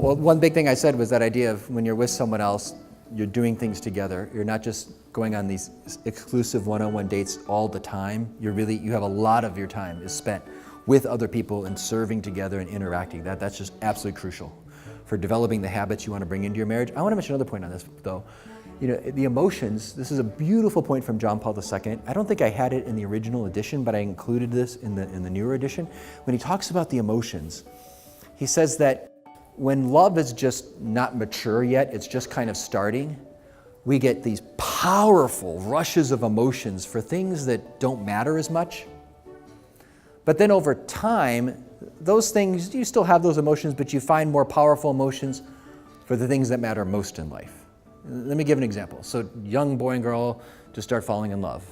Well, one big thing I said was that idea of when you're with someone else, you're doing things together. You're not just going on these exclusive one-on-one dates all the time. You have a lot of your time is spent with other people and serving together and interacting. That's just absolutely crucial for developing the habits you want to bring into your marriage. I want to mention another point on this, though. The emotions, this is a beautiful point from John Paul II. I don't think I had it in the original edition, but I included this in the newer edition. When he talks about the emotions, he says that when love is just not mature yet, it's just kind of starting, we get these powerful rushes of emotions for things that don't matter as much. But then over time, those things, you still have those emotions, but you find more powerful emotions for the things that matter most in life. Let me give an example. So young boy and girl just start falling in love,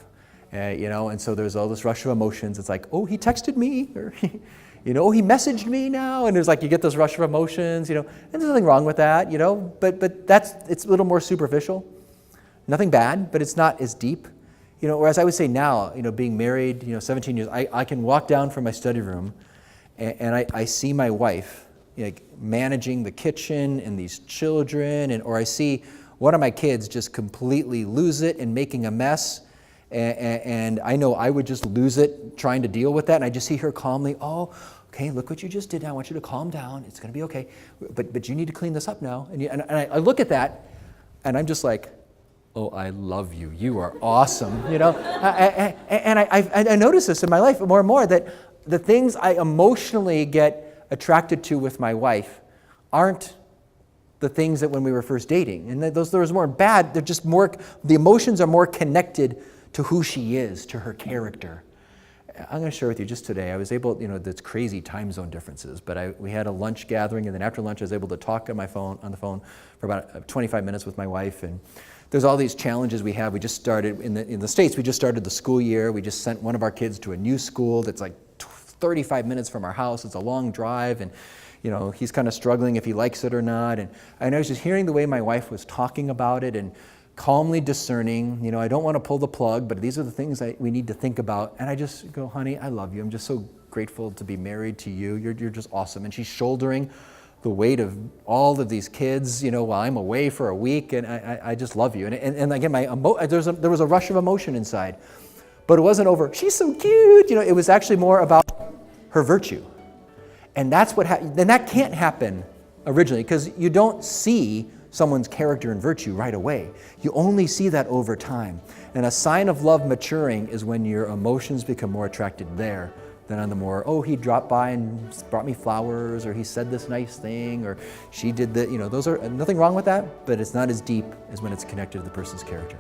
and so there's all this rush of emotions. It's like, oh, he texted me, or he messaged me now, and there's like, you get this rush of emotions, and there's nothing wrong with that, but it's a little more superficial. Nothing bad, but it's not as deep. Whereas I would say now, being married, 17 years, I can walk down from my study room and I see my wife managing the kitchen and these children, or I see one of my kids just completely lose it and making a mess. And I know I would just lose it trying to deal with that. And I just see her calmly, oh, okay, look what you just did now. I want you to calm down. It's going to be okay. But you need to clean this up now. And I look at that and I'm just like, oh, I love you. You are awesome. And I notice this in my life more and more, that the things I emotionally get attracted to with my wife aren't the things that when we were first dating. And those there was more bad. They're just more, the emotions are more connected to who she is, to her character. I'm going to share with you just today, I was able, there's crazy time zone differences, but we had a lunch gathering, and then after lunch I was able to talk on the phone for about 25 minutes with my wife. And there's all these challenges we have. We just started, in the States, we just started the school year. We just sent one of our kids to a new school that's like 35 minutes from our house. It's a long drive, and he's kind of struggling if he likes it or not. And I was just hearing the way my wife was talking about it and calmly discerning, I don't want to pull the plug, but these are the things we need to think about. And I just go, honey, I love you. I'm just so grateful to be married to you. You're just awesome. And she's shouldering the weight of all of these kids, while I'm away for a week, and I just love you. And again, there was a rush of emotion inside, but it wasn't over, she's so cute, it was actually more about her virtue. And that's what then that can't happen originally, because you don't see someone's character and virtue right away. You only see that over time. And a sign of love maturing is when your emotions become more attracted there than on the more, oh, he dropped by and brought me flowers, or he said this nice thing, or she did that. Those are nothing wrong with that, but it's not as deep as when it's connected to the person's character.